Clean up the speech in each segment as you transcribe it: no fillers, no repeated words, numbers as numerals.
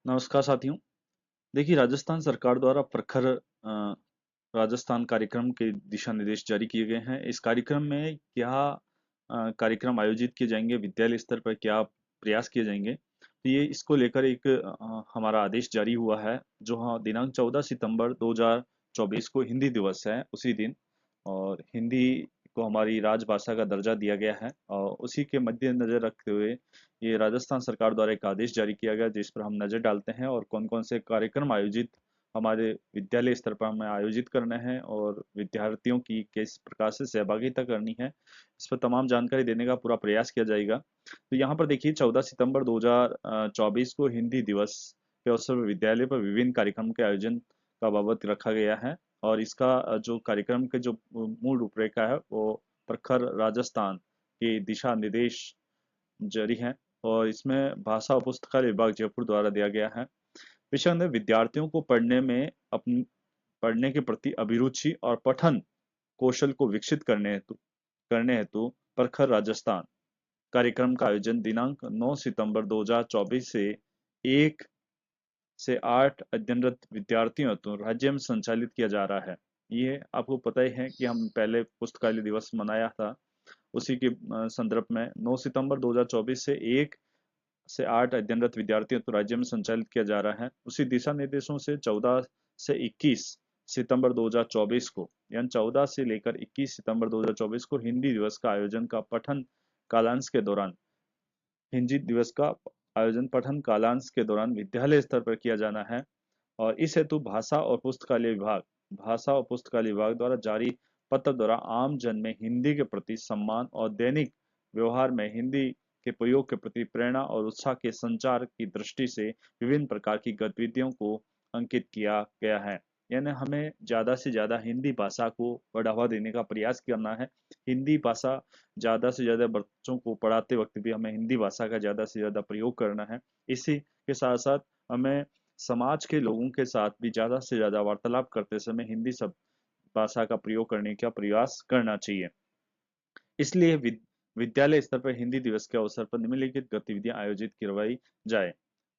नमस्कार साथियों। देखिए, राजस्थान सरकार द्वारा प्रखर राजस्थान कार्यक्रम के दिशा निर्देश जारी किए गए हैं। इस कार्यक्रम में क्या कार्यक्रम आयोजित किए जाएंगे, विद्यालय स्तर पर क्या प्रयास किए जाएंगे, तो ये इसको लेकर एक हमारा आदेश जारी हुआ है। जो हाँ, दिनांक 14 सितंबर 2024 को हिंदी दिवस है उसी दिन, और हिंदी को हमारी राजभाषा का दर्जा दिया गया है, और उसी के मद्देनजर रखते हुए ये राजस्थान सरकार द्वारा एक आदेश जारी किया गया, जिस पर हम नजर डालते हैं और कौन कौन से कार्यक्रम आयोजित हमारे विद्यालय स्तर पर हमें आयोजित करने हैं और विद्यार्थियों की किस प्रकार से सहभागिता करनी है, इस पर तमाम जानकारी देने का पूरा प्रयास किया जाएगा। तो यहाँ पर देखिए, 14 सितंबर 2024 को हिंदी दिवस के अवसर पर विद्यालय पर विभिन्न कार्यक्रम के आयोजन का बाबत रखा गया है। और इसका जो कार्यक्रम के जो मूल रूपरेखा है वो प्रखर राजस्थान के दिशा निर्देश जारी हैं, और इसमें भाषा और पुस्तकालय विभाग जयपुर द्वारा दिया गया है। विषय है विद्यार्थियों को पढ़ने के प्रति अभिरुचि और पठन कौशल को विकसित करने हेतु प्रखर राजस्थान कार्यक्रम का आयोजन दिनांक 9 सितंबर 2024 से 1 से 8 अध्ययनरत विद्यार्थियों हेतु राज्य में संचालित किया जा रहा है। ये आपको पता ही है कि हम पहले पुस्तकालय दिवस मनाया था, उसी के संदर्भ में 9 सितंबर 2024 से 1 से 8 अध्ययनरत विद्यार्थियों तो राज्य में संचालित किया जा रहा है। उसी दिशा निर्देशों से 14 से 21 सितंबर 2024 को, यानी 14 से लेकर 21 सितंबर 2024 को हिंदी दिवस का आयोजन का पठन कालांश के दौरान हिंदी दिवस का आयोजन पठन कालांश के दौरान विद्यालय स्तर पर किया जाना है। और इस हेतु भाषा और पुस्तकालय विभाग द्वारा जारी पत्र द्वारा आम जन में हिंदी के प्रति सम्मान और दैनिक व्यवहार में हिंदी के प्रयोग के प्रति प्रेरणा और उत्साह के संचार की दृष्टि से विभिन्न प्रकार की गतिविधियों को अंकित किया गया है। यानी हमें ज्यादा से ज्यादा हिंदी भाषा को बढ़ावा देने का प्रयास करना है। हिंदी भाषा ज्यादा से ज्यादा बच्चों को पढ़ाते वक्त भी हमें हिंदी भाषा का ज्यादा से ज्यादा प्रयोग करना है। इसी के साथ साथ हमें समाज के लोगों के साथ भी ज्यादा से ज्यादा वार्तालाप करते समय हिंदी सब भाषा का प्रयोग करने का प्रयास करना चाहिए। इसलिए विद्यालय स्तर पर हिंदी दिवस के अवसर पर निम्नलिखित गतिविधियां आयोजित करवाई जाए।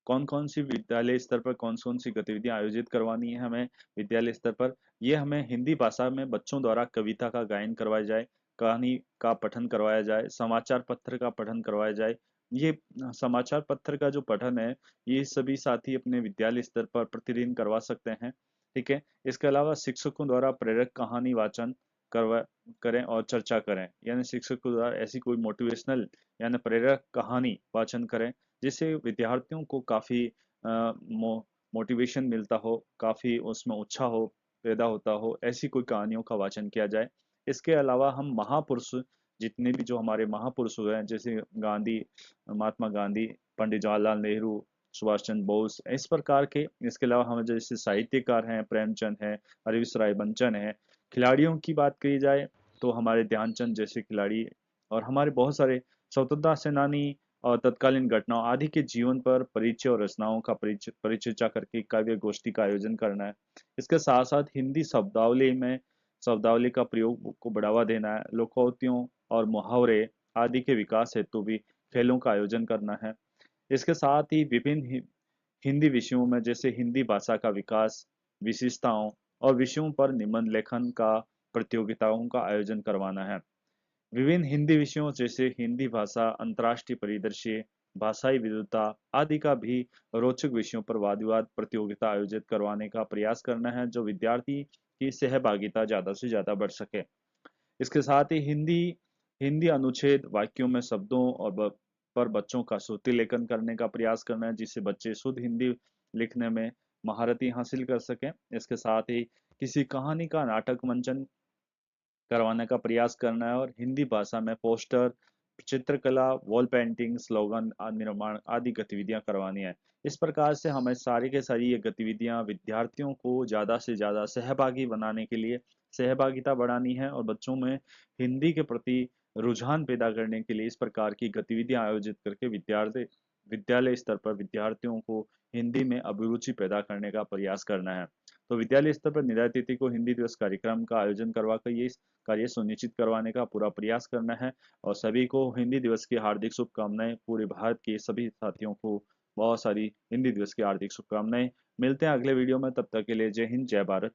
कौन कौन सी विद्यालय स्तर पर कौन कौन सी गतिविधियां आयोजित करवानी है हमें विद्यालय स्तर पर? ये हमें हिंदी भाषा में बच्चों द्वारा कविता का गायन करवाया जाए, कहानी का पठन करवाया जाए, समाचार पत्र का पठन करवाया जाए। ये समाचार पत्र का जो पठन है, ये सभी साथी अपने विद्यालय स्तर पर प्रतिदिन करवा सकते हैं। ठीक है। इसके अलावा शिक्षकों द्वारा प्रेरक कहानी वाचन करवा करें और चर्चा करें, यानी शिक्षकों द्वारा ऐसी कोई मोटिवेशनल यानी प्रेरक कहानी वाचन करें, जिससे विद्यार्थियों को काफी मोटिवेशन मिलता हो, काफी उसमें उत्साह हो पैदा होता हो, ऐसी कोई कहानियों का वाचन किया जाए। इसके अलावा हम महापुरुष, जितने भी जो हमारे महापुरुष हुए हैं, जैसे गांधी, महात्मा गांधी, पंडित जवाहरलाल नेहरू, सुभाष चंद्र बोस, इस प्रकार के। इसके अलावा हमें जैसे साहित्यकार हैं, प्रेमचंद हैं, हरीश राय बच्चन हैं। खिलाड़ियों की बात करी जाए तो हमारे ध्यानचंद जैसे खिलाड़ी, और हमारे बहुत सारे स्वतंत्रता सेनानी और तत्कालीन घटनाओं आदि के जीवन पर परिचय और रचनाओं का परिचर्चा करके काव्य गोष्ठी का आयोजन करना है। इसके साथ साथ हिंदी शब्दावली का प्रयोग को बढ़ावा देना है। लोकोक्तियों और मुहावरे आदि के विकास हेतु भी खेलों का आयोजन करना है। इसके साथ ही विभिन्न हिंदी विषयों में जैसे हिंदी भाषा का विकास, विशेषताओं और विषयों पर निबंध लेखन का प्रतियोगिताओं का आयोजन करवाना है। विभिन्न हिंदी विषयों जैसे हिंदी भाषा, अंतर्राष्ट्रीय परिदृश्य, भाषाई विविधता आदि का भी रोचक विषयों पर वाद विवाद प्रतियोगिता आयोजित करवाने का प्रयास करना है, जो विद्यार्थी की सहभागिता ज्यादा से ज्यादा बढ़ सके। इसके साथ ही हिंदी हिंदी अनुच्छेद वाक्यों में शब्दों और पर बच्चों का श्रुति लेखन करने का प्रयास करना है, जिससे बच्चे शुद्ध हिंदी लिखने में महारती हासिल कर सकें। इसके साथ ही किसी कहानी का नाटक मंचन करवाने का प्रयास करना है, और हिंदी भाषा में पोस्टर, चित्रकला, वॉल पेंटिंग, स्लोगन निर्माण आदि गतिविधियां करवानी है। इस प्रकार से हमें सारी के सारी ये गतिविधियां विद्यार्थियों को ज्यादा से ज्यादा सहभागी बनाने के लिए सहभागिता बढ़ानी है, और बच्चों में हिंदी के प्रति रुझान पैदा करने के लिए इस प्रकार की गतिविधियां आयोजित करके विद्यालय स्तर पर विद्यार्थियों को हिंदी में अभिरुचि पैदा करने का प्रयास करना है। तो विद्यालय स्तर पर निर्धारित तिथि को हिंदी दिवस कार्यक्रम का आयोजन करवाकर ये कार्य सुनिश्चित करवाने का पूरा प्रयास करना है। और सभी को हिंदी दिवस की हार्दिक शुभकामनाएं, पूरे भारत के सभी साथियों को बहुत सारी हिंदी दिवस की हार्दिक शुभकामनाएं। मिलते हैं अगले वीडियो में, तब तक के लिए जय हिंद जय भारत।